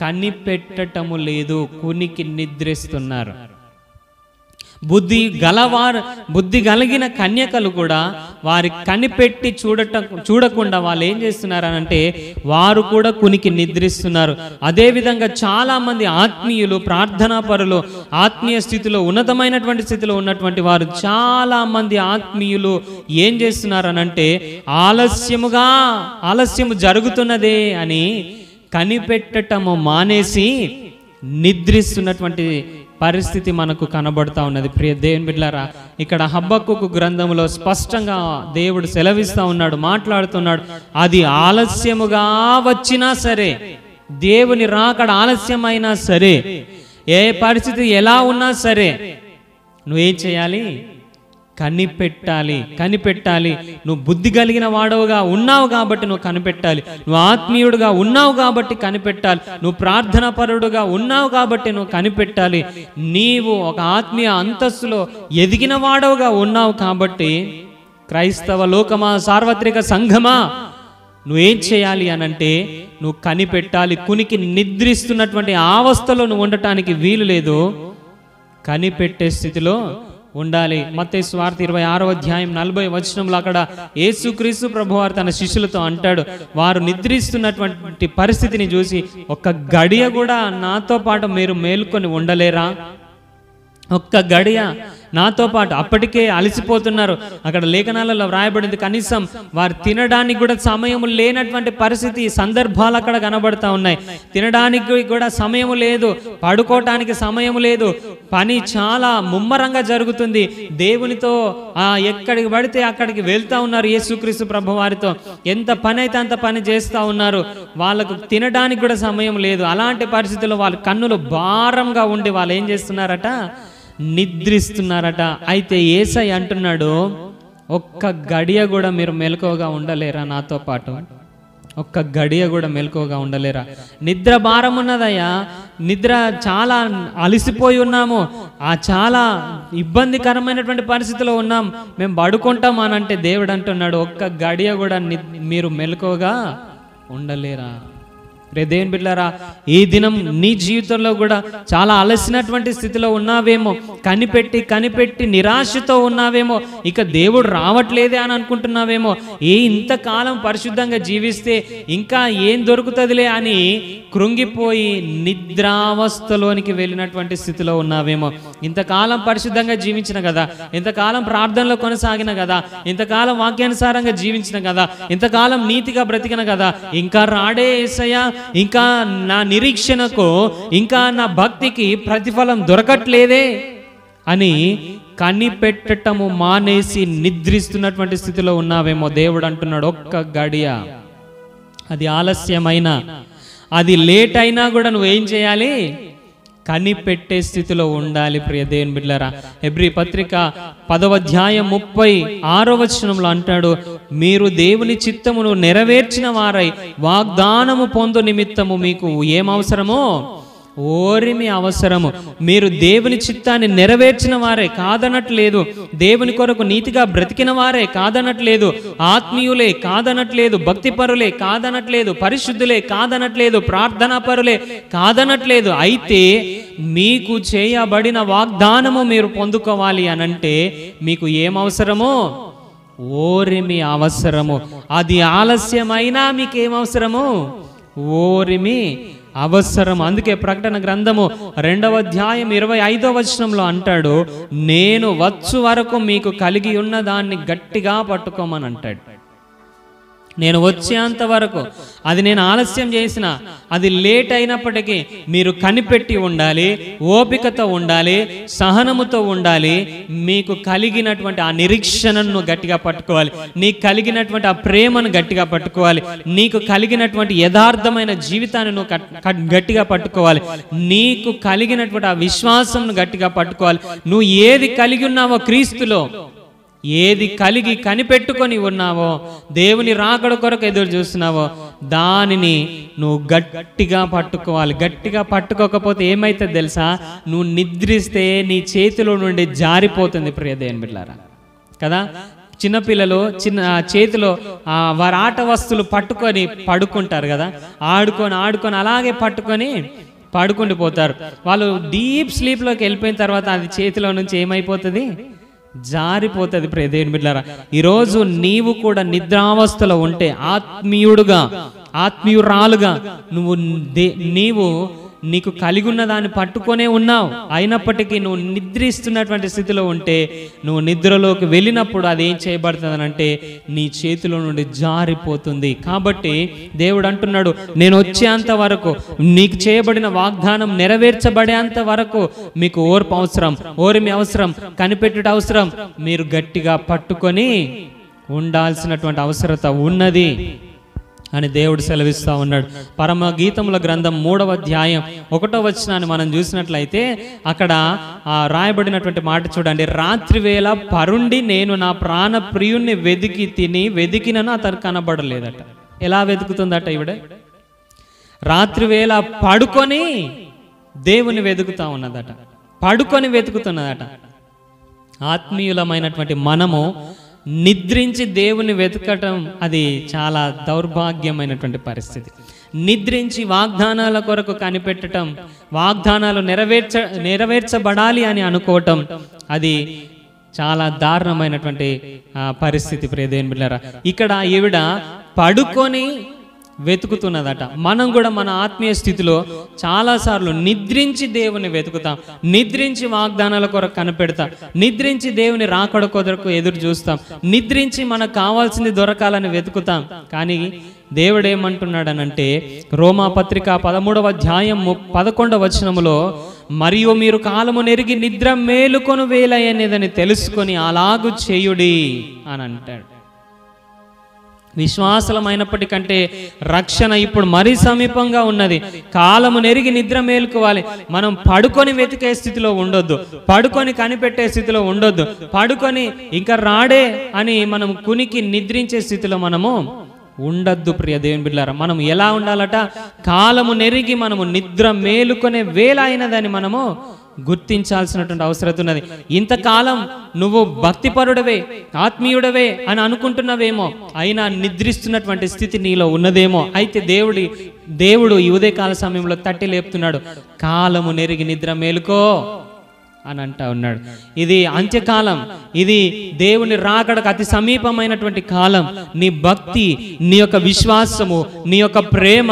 కనిపెట్టటము లేదు, కునికి నిద్రిస్తున్నారు. బుద్ధి కలిగిన కన్యకలు కూడా వారి కనిపెట్టి చూడకుండా వాళ్ళు ఏం చేస్తున్నారనంటే, వారు కూడా కునికి నిద్రిస్తున్నారు. అదేవిధంగా చాలా మంది ఆత్మీయులు, ప్రార్థనా పరులు, ఆత్మీయ స్థితిలో, ఉన్నతమైనటువంటి స్థితిలో ఉన్నటువంటి వారు చాలా మంది ఆత్మీయులు ఏం చేస్తున్నారనంటే, ఆలస్యము జరుగుతున్నదే అని కనిపెట్టటము మానేసి నిద్రిస్తున్నటువంటి పరిస్థితి మనకు కనబడుతూ ఉన్నది. ప్రియ దేవుని బిడ్డలారా, ఇక్కడ హబక్కూకు గ్రంథంలో స్పష్టంగా దేవుడు సెలవిస్తూ ఉన్నాడు, మాట్లాడుతున్నాడు, అది ఆలస్యముగా వచ్చినా సరే, దేవుని రాకడ ఆలస్యమైనా సరే, ఏ పరిస్థితి ఎలా ఉన్నా సరే, నువ్వేం చేయాలి, కనిపెట్టాలి. నువ్వు బుద్ధి కలిగిన వాడవుగా ఉన్నావు కాబట్టి నువ్వు కనిపెట్టాలి, నువ్వు ఆత్మీయుడుగా ఉన్నావు కాబట్టి కనిపెట్టాలి, నువ్వు ప్రార్థనా పరుడుగా ఉన్నావు కాబట్టి నువ్వు కనిపెట్టాలి, నీవు ఒక ఆత్మీయ అంతస్తులో ఎదిగిన వాడవుగా ఉన్నావు కాబట్టి, క్రైస్తవ లోకమా, సార్వత్రిక సంఘమా, నువ్వేం చేయాలి అనంటే, నువ్వు కనిపెట్టాలి. కునికి నిద్రిస్తున్నటువంటి అవస్థలో నువ్వు ఉండటానికి వీలు లేదు, కనిపెట్టే స్థితిలో ఉండాలి. మత్తయి సువార్త 26వ అధ్యాయం 40వ వచనంలో అక్కడ యేసుక్రీస్తు ప్రభువారు తన శిష్యులతో అంటాడు, వారు నిద్రిస్తున్నటువంటి పరిస్థితిని చూసి, ఒక్క గడియ కూడా నాతో పాటు మీరు మేలుకొని ఉండలేరా, ఒక్క గడియ నాతో పాటు, అప్పటికే అలసిపోతున్నారు. అక్కడ లేఖనాలలో వ్రాయబడింది, కనీసం వారు తినడానికి కూడా సమయం లేనటువంటి పరిస్థితి, సందర్భాలు అక్కడ కనబడతా ఉన్నాయి. తినడానికి కూడా సమయం లేదు, పడుకోవటానికి సమయం లేదు, పని చాలా ముమ్మరంగా జరుగుతుంది. దేవునితో ఎక్కడికి పడితే అక్కడికి వెళ్తా ఉన్నారు. యేసుక్రీస్తు ప్రభు వారితో ఎంత పని అయితే అంత పని చేస్తూ ఉన్నారు. వాళ్ళకు తినడానికి కూడా సమయం లేదు. అలాంటి పరిస్థితుల్లో వాళ్ళ కన్నులు భారంగా ఉండి వాళ్ళు ఏం చేస్తున్నారట, నిద్రిస్తున్నారట. అయితే యేసయ్య అంటున్నాడు, ఒక్క గడియ కూడా మీరు మెలకువగా ఉండలేరా నాతో పాటు, ఒక్క గడియ కూడా మెలకువగా ఉండలేరా? నిద్ర భారం ఉన్నదయ్యా, నిద్ర చాలా అలసిపోయి ఉన్నాము, చాలా ఇబ్బందికరమైనటువంటి పరిస్థితిలో ఉన్నాం, మేము పడుకుంటాం అని అంటే దేవుడు అంటున్నాడు, ఒక్క గడియ కూడా మీరు మెలకువగా ఉండలేరా? దేవుని బిడ్డలారా, ఈ దినం నీ జీవితంలో కూడా చాలా అలసినటువంటి స్థితిలో ఉన్నావేమో, కనిపెట్టి నిరాశతో ఉన్నావేమో, ఇక దేవుడు రావట్లేదే అని అనుకుంటున్నావేమో, ఇంతకాలం పరిశుద్ధంగా జీవిస్తే ఇంకా ఏం దొరుకుతుందిలే అని కృంగిపోయి నిద్రావస్థలోనికి వెళ్ళినటువంటి స్థితిలో ఉన్నావేమో. ఇంతకాలం పరిశుద్ధంగా జీవించిన కదా, ఇంతకాలం ప్రార్థనలో కొనసాగిన కదా, ఇంతకాలం వాక్యానుసారంగా జీవించిన కదా, ఇంతకాలం నీతిగా బ్రతికిన కదా, ఇంకా రాడే యేసయ్యా, ఇంకా నా నిరీక్షణకు, ఇంకా నా భక్తికి ప్రతిఫలం దొరకట్లేదే అని కనిపెట్టటము మానేసి నిద్రిస్తున్నటువంటి స్థితిలో ఉన్నావేమో. దేవుడు అంటున్నాడు, ఒక్క గడియ, అది ఆలస్యమైనా, అది లేట్ అయినా కూడా నువ్వేం చేయాలి? కనిపెట్టే స్థితిలో ఉండాలి. ప్రియ దేవుని బిడ్డలారా, హెబ్రీ పత్రిక 10వ అధ్యాయం 36వ వచనంలో అంటాడు, మీరు దేవుని చిత్తమును నెరవేర్చిన వారై వాగ్దానము పొందు నిమిత్తము మీకు ఏం అవసరమో ఓరిమి అవసరము. మీరు దేవుని చిత్తాన్ని నెరవేర్చిన వారే కాదనట్లేదు, దేవుని కొరకు నీతిగా బ్రతికిన వారే కాదనట్లేదు, ఆత్మీయులే కాదనట్లేదు, భక్తిపరులే కాదనట్లేదు, పరిశుద్ధులే కాదనట్లేదు, ప్రార్థనా పరులే కాదనట్లేదు. అయితే మీకు చేయబడిన వాగ్దానము మీరు పొందుకోవాలి అనంటే మీకు ఏం అవసరమో ఓరిమి అవసరము. అది ఆలస్యమైనా మీకేం అవసరము? ఓరిమి అవసరం. అందుకే ప్రకటన గ్రంథము 2వ అధ్యాయం 25వ వచనంలో అంటాడు, నేను వచ్చు వరకు మీకు కలిగి ఉన్న దాన్ని గట్టిగా పట్టుకోమని అంటాడు. నేను వచ్చేంత వరకు, అది నేను ఆలస్యం చేసిన, అది లేట్ అయినప్పటికీ మీరు కనిపెట్టి ఉండాలి, ఓపికతో ఉండాలి, సహనముతో ఉండాలి. మీకు కలిగినటువంటి ఆ నిరీక్షణను గట్టిగా పట్టుకోవాలి, నీకు కలిగినటువంటి ఆ ప్రేమను గట్టిగా పట్టుకోవాలి, నీకు కలిగినటువంటి యథార్థమైన జీవితాన్ని నువ్వు గట్టిగా పట్టుకోవాలి, నీకు కలిగినటువంటి ఆ విశ్వాసంను గట్టిగా పట్టుకోవాలి. నువ్వు ఏది కలిగి ఉన్నావో క్రీస్తులో, ఏది కలిగి కనిపెట్టుకొని ఉన్నావో, దేవుని రాకడ కొరకు ఎదురు చూస్తున్నావో, దానిని నువ్వు గట్టిగా పట్టుకోవాలి. గట్టిగా పట్టుకోకపోతే ఏమైతుంది తెలుసా? నువ్వు నిద్రిస్తే నీ చేతిలో నుండి జారిపోతుంది. ప్రియ దేవుని బిడ్డలారా కదా, చిన్నపిల్లలు చేతిలో వారి ఆట వస్తువులు పట్టుకొని పడుకుంటారు కదా, ఆడుకొని అలాగే పట్టుకొని పడుకుండిపోతారు. వాళ్ళు డీప్ స్లీప్లోకి వెళ్ళిపోయిన తర్వాత అది చేతిలో నుంచి ఏమైపోతుంది? జారిపోతుంది. ప్రియ దేవుని బిడ్డలారా, ఈరోజు నీవు కూడా నిద్రావస్థలో ఉంటే, ఆత్మీయురాలుగా నీవు నీకు కలిగి ఉన్న దాన్ని పట్టుకొనే ఉన్నావు, అయినప్పటికీ నువ్వు నిద్రిస్తున్నటువంటి స్థితిలో ఉంటే, నువ్వు నిద్రలోకి వెళ్ళినప్పుడు అది ఏం చేయబడుతుందనంటే నీ చేతిలో నుండి జారిపోతుంది. కాబట్టి దేవుడు అంటున్నాడు, నేను వచ్చేంత వరకు, నీకు చేయబడిన వాగ్దానం నెరవేర్చబడేంత వరకు మీకు ఓర్పు అవసరం, ఓరిమి అవసరం, కనిపెట్టుట అవసరం. మీరు గట్టిగా పట్టుకొని ఉండాల్సినటువంటి అవసరత ఉన్నది అని దేవుడు సెలవిస్తూ ఉన్నాడు. పరమ గీతముల గ్రంథం 3వ అధ్యాయం 1వ వచనాన్ని మనం చూసినట్లయితే అక్కడ రాయబడినటువంటి మాట చూడండి, రాత్రి వేళ పరుండి నేను నా ప్రాణ ప్రియుణ్ణి వెదికినను అతను కనబడలేదట. ఎలా వెతుకుతుందట ఈవిడ? రాత్రి వేళ పడుకొని దేవుని వెతుకుతా ఉన్నదట, పడుకొని వెతుకుతున్నదట. ఆత్మీయులమైనటువంటి మనము నిద్రించి దేవుని వెతకటం అది చాలా దౌర్భాగ్యమైనటువంటి పరిస్థితి. నిద్రించి వాగ్దానాల కొరకు కనిపెట్టడం, వాగ్దానాలు నెరవేర్చబడాలి అని అనుకోవటం, అది చాలా దారుణమైనటువంటి పరిస్థితి. ప్రియ దేవుని బిడ్డలారా, ఇక్కడ ఈవిడ పడుకొని వెతుకుతున్నదట. మనం కూడా మన ఆత్మీయ స్థితిలో చాలాసార్లు నిద్రించి దేవుని వెతుకుతాం, నిద్రించి వాగ్దానాల కొరకు కనిపెడతాం, నిద్రించి దేవుని రాకడ కొరకు ఎదురు చూస్తాం, నిద్రించి మనకు కావాల్సింది దొరకాలని వెతుకుతాం. కానీ దేవుడు ఏమంటున్నాడనంటే, రోమా పత్రిక 13వ అధ్యాయం 11వ వచనములో, మరియు మీరు కాలము నెరిగి నిద్ర మేలుకొను వేళ అనేదని తెలుసుకొని అలాగు చేయుడి అని అంటాడు. విశ్వాసమైనప్పటికంటే రక్షణ ఇప్పుడు మరీ సమీపంగా ఉన్నది. కాలము నెరిగి నిద్ర మేలుకోవాలి. మనం పడుకొని వెతికే స్థితిలో ఉండొద్దు, పడుకొని కనిపెట్టే స్థితిలో ఉండొద్దు, పడుకొని ఇంకా రాడే అని మనం కునికి నిద్రించే స్థితిలో మనము ఉండద్దు. ప్రియ దేవుని బిడ్డలారా, మనం ఎలా ఉండాలట? కాలము నెరిగి మనము నిద్ర మేలుకొనే వేళ అయినదని మనము గుర్తించాల్సినటువంటి అవసరం ఉన్నది. ఇంతకాలం నువ్వు భక్తిపరుడవే, ఆత్మీయుడవే అని అనుకుంటున్నావేమో, అయినా నిద్రిస్తున్నటువంటి స్థితి నీలో ఉన్నదేమో. అయితే దేవుడు ఈ ఉదయకాల సమయంలో తట్టి లేపుతున్నాడు, కాలము నెరిగి నిద్ర మేలుకో అని అంటా ఉన్నాడు. ఇది అంత్యకాలం, ఇది దేవుని రాకడకు అతి సమీపమైనటువంటి కాలం. నీ భక్తి, నీ యొక్క విశ్వాసము, నీ యొక్క ప్రేమ,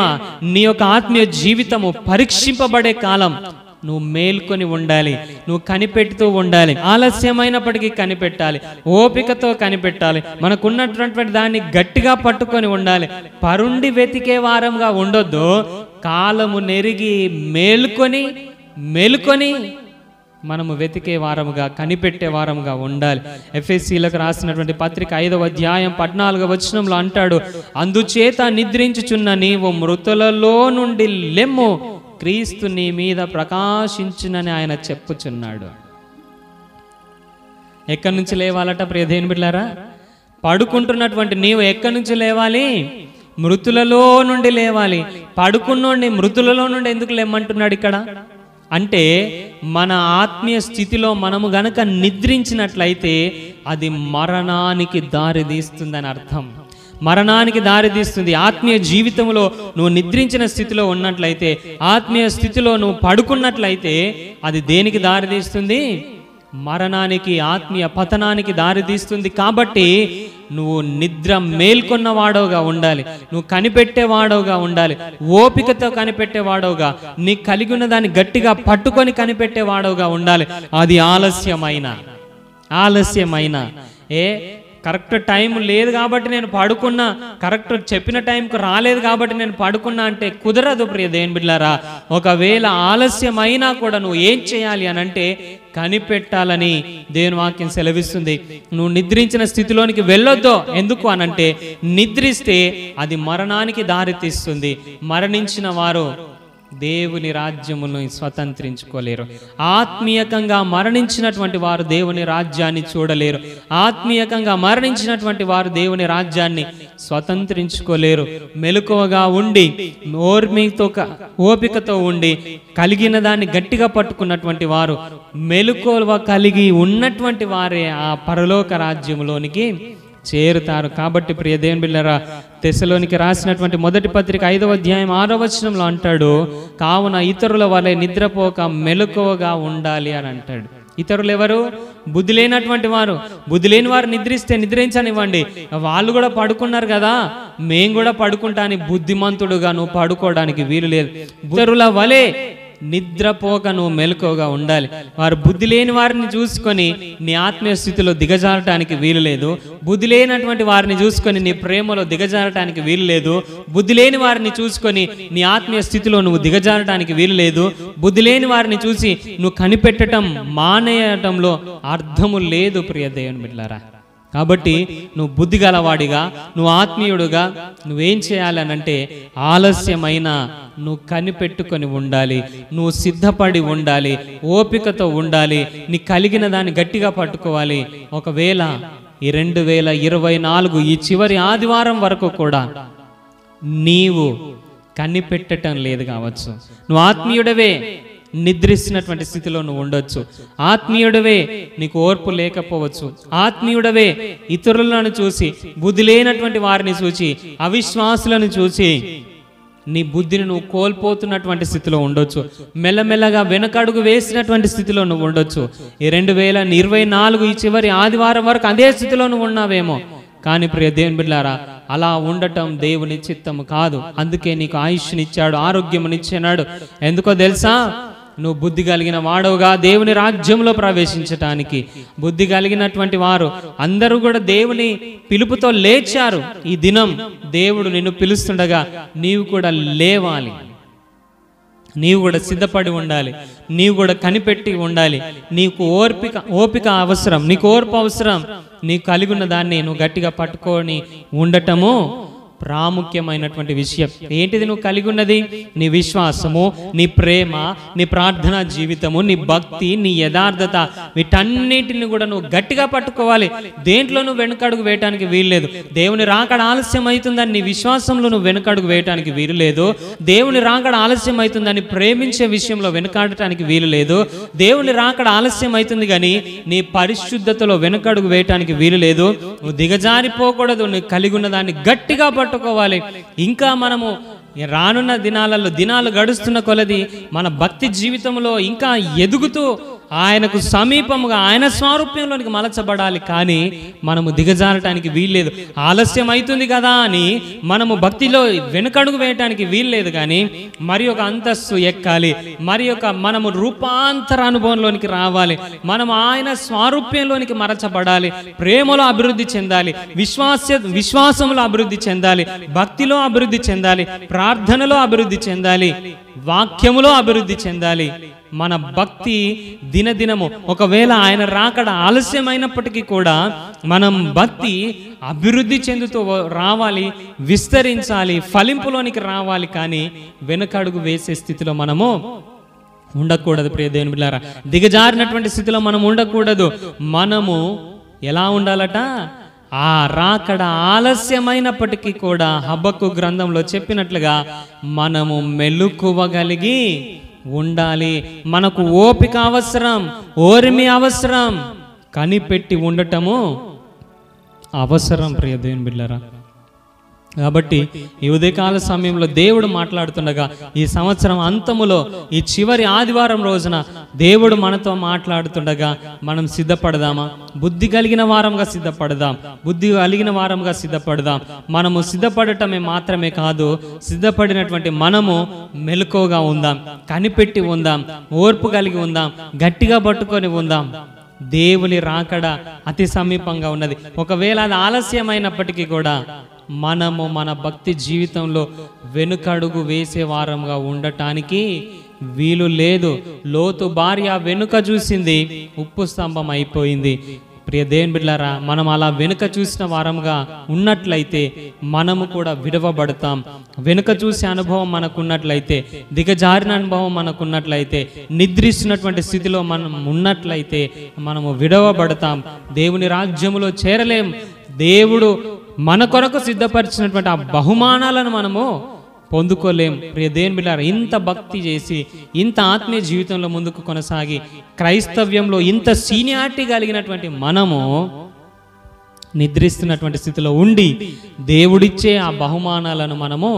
నీ యొక్క ఆత్మీయ జీవితము పరీక్షింపబడే కాలం. నువ్వు మేల్కొని ఉండాలి, నువ్వు కనిపెడుతూ ఉండాలి. ఆలస్యమైనప్పటికీ కనిపెట్టాలి, ఓపికతో కనిపెట్టాలి. మనకున్నటువంటి దాన్ని గట్టిగా పట్టుకొని ఉండాలి. పరుండి వెతికే వారంగా ఉండొద్దు. కాలము నెరిగి మేలుకొని మనము వెతికే వారముగా, కనిపెట్టే వారముగా ఉండాలి. ఎఫెసీలకు రాసినటువంటి పత్రిక 5వ అధ్యాయం 14వ వచనంలో అంటాడు, అందుచేత నిద్రించుచున్న నీవు మృతులలో నుండి లెమ్ము, క్రీస్తు నీ మీద ప్రకాశించునని ఆయన చెప్పుచున్నాడు. ఎక్కడి నుంచి లేవాలట ప్రియ దేవుని బిడ్డలారా? పడుకుంటున్నటువంటి నీవు ఎక్కడి నుంచి లేవాలి? మృతులలో నుండి లేవాలి. పడుకున్నోడిని మృతులలో నుండి ఎందుకు లేమంటున్నాడు ఇక్కడ అంటే, మన ఆత్మీయ స్థితిలో మనము గనక నిద్రించినట్లయితే అది మరణానికి దారి తీస్తుందని అర్థం. మరణానికి దారి తీస్తుంది. ఆత్మీయ జీవితంలో నువ్వు నిద్రించిన స్థితిలో ఉన్నట్లయితే, ఆత్మీయ స్థితిలో నువ్వు పడుకున్నట్లయితే అది దేనికి దారి తీస్తుంది? మరణానికి, ఆత్మీయ పతనానికి దారి తీస్తుంది. కాబట్టి నువ్వు నిద్ర మేల్కొన్నవాడవుగా ఉండాలి, నువ్వు కనిపెట్టేవాడవుగా ఉండాలి, ఓపికతో కనిపెట్టేవాడవుగా, నీ కలిగి ఉన్న దాన్ని గట్టిగా పట్టుకొని కనిపెట్టేవాడవుగా ఉండాలి. అది ఆలస్యమైన కరెక్ట్ టైం లేదు కాబట్టి నేను పడుకున్నా, కరెక్ట్ చెప్పిన టైంకు రాలేదు కాబట్టి నేను పడుకున్నా అంటే కుదరదు ప్రియ దేవుని బిడ్డలారా. ఒకవేళ ఆలస్యమైనా కూడా నువ్వు ఏం చేయాలి అని అంటే కనిపెట్టాలని దేవుని వాక్యం సెలవిస్తుంది. నువ్వు నిద్రించిన స్థితిలోనికి వెళ్ళొద్దు. ఎందుకు అనంటే, నిద్రిస్తే అది మరణానికి దారి తీస్తుంది. మరణించిన వారు దేవుని రాజ్యమును స్వతంత్రించుకోలేరు. ఆత్మీయకంగా మరణించినటువంటి వారు దేవుని రాజ్యాన్ని చూడలేరు. ఆత్మీయకంగా మరణించినటువంటి వారు దేవుని రాజ్యాన్ని స్వతంత్రించుకోలేరు. మెలకువగా ఉండి, ఓపికతో ఉండి, కలిగిన దాన్ని గట్టిగా పట్టుకున్నటువంటి వారు, మెలకువ కలిగి ఉన్నటువంటి వారే ఆ పరలోక రాజ్యములోనికి చేరుతారు. కాబట్టి ప్రియ దేవుని బిడ్డలారా, తెస్సలోనికి రాసినటువంటి మొదటి పత్రిక 5వ అధ్యాయం 6వ వచనంలో అంటాడు, కావున ఇతరుల వలె నిద్రపోక మెలకువగా ఉండాలి అని అంటాడు. ఇతరులు ఎవరు? బుద్ధి లేనటువంటి వారు. బుద్ధి లేని వారు నిద్రిస్తే నిద్రించనివ్వండి, వాళ్ళు కూడా పడుకున్నారు కదా, మేము కూడా పడుకుంటాని బుద్ధిమంతుడుగా నువ్వు పడుకోవడానికి వీలు లేదు. ఇతరుల వలె నిద్రపోక నువ్వు మెలకువగా ఉండాలి. వారు బుద్ధి లేని వారిని చూసుకొని నీ ఆత్మీయ స్థితిలో దిగజారటానికి వీలు లేదు. బుద్ధి లేనటువంటి వారిని చూసుకొని నీ ప్రేమలో దిగజారటానికి వీలు లేదు. బుద్ధి లేని వారిని చూసుకొని నీ ఆత్మీయ స్థితిలో నువ్వు దిగజారటానికి వీలు లేదు. బుద్ధి లేని వారిని చూసి నువ్వు కనిపెట్టడం మానేయటంలో అర్థము లేదు ప్రియ దేవుని బిడ్డలారా. కాబట్టి నువ్వు బుద్ధి గలవాడిగా, నువ్వు ఆత్మీయుడుగా నువ్వేం చేయాలనంటే, ఆలస్యమైన నువ్వు కనిపెట్టుకొని ఉండాలి, నువ్వు సిద్ధపడి ఉండాలి, ఓపికతో ఉండాలి, నీ కలిగిన దాన్ని గట్టిగా పట్టుకోవాలి. ఒకవేళ ఈ 2024 ఈ చివరి ఆదివారం వరకు కూడా నీవు కనిపెట్టడం లేదు కావచ్చు, నువ్వు ఆత్మీయుడవే నిద్రిస్తున్నటువంటి స్థితిలో నువ్వు ఉండొచ్చు, ఆత్మీయుడవే నీకు ఓర్పు లేకపోవచ్చు, ఆత్మీయుడవే ఇతరులను చూసి, బుద్ధి లేనటువంటి వారిని చూసి, అవిశ్వాసులను చూసి నీ బుద్ధిని నువ్వు కోల్పోతున్నటువంటి స్థితిలో ఉండొచ్చు. మెల్లమెల్లగా వెనకడుగు వేసినటువంటి స్థితిలో నువ్వు ఉండొచ్చు. ఈ 2024 ఈ చివరి ఆదివారం వరకు అదే స్థితిలో నువ్వు ఉన్నావేమో. కానీ ప్రియ దేవుని బిడ్డలారా, అలా ఉండటం దేవుని చిత్తము కాదు. అందుకే నీకు ఆయుష్నిచ్చాడు, ఆరోగ్యమునిచ్చాడు. ఎందుకో తెలుసా? నువ్వు బుద్ధి కలిగిన వాడవుగా దేవుని రాజ్యంలో ప్రవేశించటానికి. బుద్ధి కలిగినటువంటి వారు అందరూ కూడా దేవుని పిలుపుతో లేచారు. ఈ దినం దేవుడు నిన్ను పిలుస్తుండగా నీవు కూడా లేవాలి, నీవు కూడా సిద్ధపడి ఉండాలి, నీవు కూడా కనిపెట్టి ఉండాలి. నీకు ఓపిక అవసరం, నీకు ఓర్పు అవసరం. నీకు కలిగి ఉన్న దాన్ని నువ్వు గట్టిగా పట్టుకొని ఉండటము ప్రాముఖ్యమైనటువంటి విషయం. ఏంటిది నువ్వు కలిగి ఉన్నది? నీ విశ్వాసము, నీ ప్రేమ, నీ ప్రార్థనా జీవితము, నీ భక్తి, నీ యథార్థత, వీటన్నిటిని కూడా నువ్వు గట్టిగా పట్టుకోవాలి. దేంట్లో నువ్వు వెనుకడుగు వేయటానికి వీల్లేదు. దేవుని రాకడ ఆలస్యం అవుతుందని నీ విశ్వాసంలో నువ్వు వెనుకడుగు వేయటానికి వీలు లేదు. దేవుని రాకడ ఆలస్యం అవుతుందని ప్రేమించే విషయంలో వెనుకాడటానికి వీలు లేదు. దేవుని రాకడ ఆలస్యం అవుతుంది కానీ నీ పరిశుద్ధతలో వెనుకడుగు వేయటానికి వీలు లేదు. నువ్వు దిగజారిపోకూడదు. నువ్వు కలిగి ఉన్న దాన్ని గట్టిగా పట్టుకోవాలి. ఇంకా మనము రానున్న దినాలు గడుస్తున్న కొలది మన భక్తి జీవితంలో ఇంకా ఎదుగుతూ ఆయనకు సమీపముగా ఆయన స్వారూప్యంలోనికి మలచబడాలి. కానీ మనము దిగజారటానికి వీల్లేదు. ఆలస్యం అవుతుంది కదా అని మనము భక్తిలో వెనుకడుగు వేయటానికి వీల్లేదు. కానీ మరి ఒక అంతస్తు ఎక్కాలి, మరి ఒక మనము రూపాంతర అనుభవంలోనికి రావాలి. మనం ఆయన స్వారూప్యంలోనికి మలచబడాలి, ప్రేమలో అభివృద్ధి చెందాలి, విశ్వాసంలో అభివృద్ధి చెందాలి, భక్తిలో అభివృద్ధి చెందాలి, ప్రార్థనలో అభివృద్ధి చెందాలి, వాక్యములో అభివృద్ధి చెందాలి. మన భక్తి దినదినము, ఒకవేళ ఆయన రాకడ ఆలస్యమైనప్పటికీ కూడా మనం భక్తి అభివృద్ధి చెందుతూ రావాలి, విస్తరించాలి, ఫలింపులోనికి రావాలి. కానీ వెనుకడుగు వేసే స్థితిలో మనము ఉండకూడదు. ప్రియ దేవుని బిడ్డలారా, దిగజారినటువంటి స్థితిలో మనం ఉండకూడదు. మనము ఎలా ఉండాలట? ఆ రాకడ ఆలస్యమైనప్పటికీ కూడా హబక్కు గ్రంథంలో చెప్పినట్లుగా మనము మెలకువగలిగి ఉండాలి. మనకు ఓపిక అవసరం, ఓర్మి అవసరం, కనిపెట్టి ఉండటము అవసరం. ప్రియ దేవుని బిడ్డలారా, కాబట్టి ఈ ఉదయకాల సమయంలో దేవుడు మాట్లాడుతుండగా, ఈ సంవత్సరం అంతములో ఈ చివరి ఆదివారం రోజున దేవుడు మనతో మాట్లాడుతుండగా మనం సిద్ధపడదామా? బుద్ధి కలిగిన వారంగా సిద్ధపడదాం, సిద్ధపడదాం. మనము సిద్ధపడటమే మాత్రమే కాదు, సిద్ధపడినటువంటి మనము మెలకువగా ఉందాం, కనిపెట్టి ఉందాం, ఓర్పు కలిగి ఉందాం, గట్టిగా పట్టుకొని ఉందాం. దేవుని రాకడ అతి సమీపంగా ఉన్నది. ఒకవేళ అది ఆలస్యమైనప్పటికీ కూడా మనము మన భక్తి జీవితంలో వెనుకడుగు వేసే వారంగా ఉండటానికి వీలు లేదు. లోతు భార్య వెనుక చూసింది, ఉప్పు స్తంభం అయిపోయింది. ప్రియ దేవుని బిడ్డలారా, మనం అలా వెనుక చూసిన వారంగా ఉన్నట్లయితే మనము కూడా విడవబడతాం. వెనుక చూసే అనుభవం మనకున్నట్లయితే, దిగజారిన అనుభవం మనకున్నట్లయితే, నిద్రిస్తున్నటువంటి స్థితిలో మనం ఉన్నట్లయితే మనము విడవబడతాం. దేవుని రాజ్యములో చేరలేం. దేవుడు మన కొరకు సిద్ధపరిచినటువంటి ఆ బహుమానాలను మనము పొందుకోలేం. ప్రియ దేవుని బిడ్డలారా, ఇంత భక్తి చేసి, ఇంత ఆత్మీయ జీవితంలో ముందుకు కొనసాగి, క్రైస్తవ్యంలో ఇంత సీనియారిటీ కలిగినటువంటి మనము నిద్రిస్తున్నటువంటి స్థితిలో ఉండి దేవుడిచ్చే ఆ బహుమానాలను మనము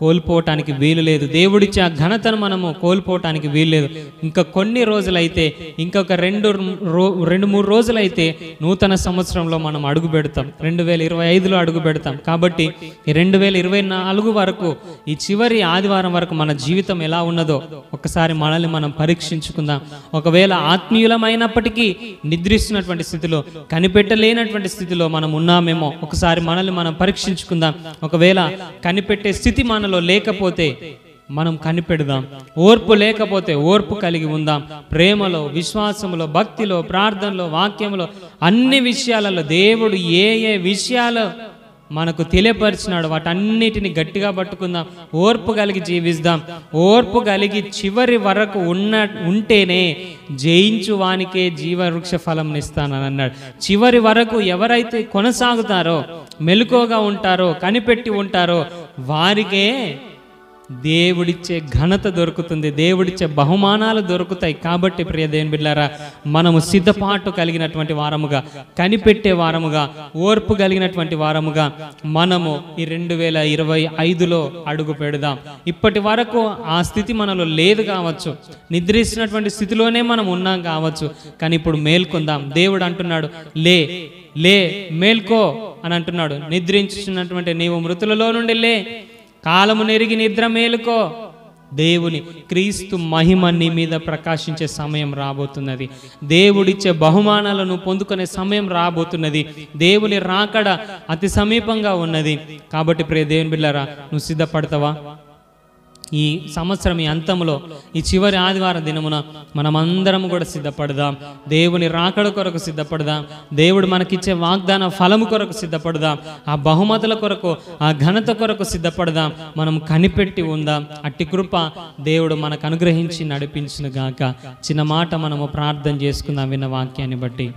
కోల్పోవటానికి వీలు లేదు. దేవుడిచ్చే ఆ ఘనతను మనము కోల్పోవటానికి వీలు లేదు. ఇంకా కొన్ని రోజులైతే, ఇంకొక 2-3 రోజులైతే నూతన సంవత్సరంలో మనం అడుగు పెడతాం. 2025లో అడుగు పెడతాం. కాబట్టి ఈ 2024 వరకు, ఈ చివరి ఆదివారం వరకు మన జీవితం ఎలా ఉన్నదో ఒకసారి మనల్ని మనం పరీక్షించుకుందాం. ఒకవేళ ఆత్మీయులమైనప్పటికీ నిద్రిస్తున్నటువంటి స్థితిలో, కనిపెట్టలేనటువంటి స్థితిలో మనం ఉన్నామేమో ఒకసారి మనల్ని మనం పరీక్షించుకుందాం. ఒకవేళ కనిపెట్టే స్థితి మనలో లేకపోతే మనం కనిపెడదాం. ఓర్పు లేకపోతే ఓర్పు కలిగి ఉందాం. ప్రేమలో, విశ్వాసంలో, భక్తిలో, ప్రార్థనలో, వాక్యంలో, అన్ని విషయాలలో దేవుడు ఏ విషయాలు మనకు తెలియపరిచినాడు వాటన్నిటిని గట్టిగా పట్టుకుందాం. ఓర్పు కలిగి జీవిస్తాం. ఓర్పు కలిగి చివరి వరకు ఉంటేనే జయించు వానికే జీవవృక్ష ఫలం ఇస్తానని అన్నాడు. చివరి వరకు ఎవరైతే కొనసాగుతారో, మెలకువగా ఉంటారో, కనిపెట్టి ఉంటారో వారికే దేవుడిచ్చే ఘనత దొరుకుతుంది, దేవుడిచ్చే బహుమానాలు దొరుకుతాయి. కాబట్టి ప్రియ దేవుని బిడ్డలారా, మనము సిద్ధపాటు కలిగినటువంటి వారముగా, కనిపెట్టే వారముగా, ఓర్పు కలిగినటువంటి వారముగా మనము ఈ 2025లో అడుగు పెడదాం. ఇప్పటి వరకు ఆ స్థితి మనలో లేదు కావచ్చు, నిద్రిస్తున్నటువంటి స్థితిలోనే మనం ఉన్నాం కావచ్చు. కానీ ఇప్పుడు మేల్కొందాం. దేవుడు అంటున్నాడు, లే లే మేల్కో అని అంటున్నాడు. నిద్రించున్నటువంటి నీవు మృతులలో నుండి లే, కాలము నెరిగి నిద్ర మేలుకో. దేవుని క్రీస్తు మహిమ నీ మీద ప్రకాశించే సమయం రాబోతున్నది. దేవుడిచ్చే బహుమానాలను పొందుకునే సమయం రాబోతున్నది. దేవుని రాకడ అతి సమీపంగా ఉన్నది. కాబట్టి ప్రియ దేవుని బిడ్డలారా, నువ్వు సిద్ధపడతావా? ఈ సంవత్సరం ఈ అంతంలో ఈ చివరి ఆదివారం దినమున మనమందరం కూడా సిద్ధపడదాం. దేవుని రాకడ కొరకు సిద్ధపడదాం. దేవుడు మనకిచ్చే వాగ్దాన ఫలము కొరకు సిద్ధపడదాం. ఆ బహుమతుల కొరకు, ఆ ఘనత కొరకు సిద్ధపడదాం. మనం కనిపెట్టి ఉందాం. అట్టి కృప దేవుడు మనకు అనుగ్రహించి నడిపించును గాక. చిన్న మాట మనము ప్రార్థన చేసుకుందాం విన్న వాక్యాన్ని బట్టి.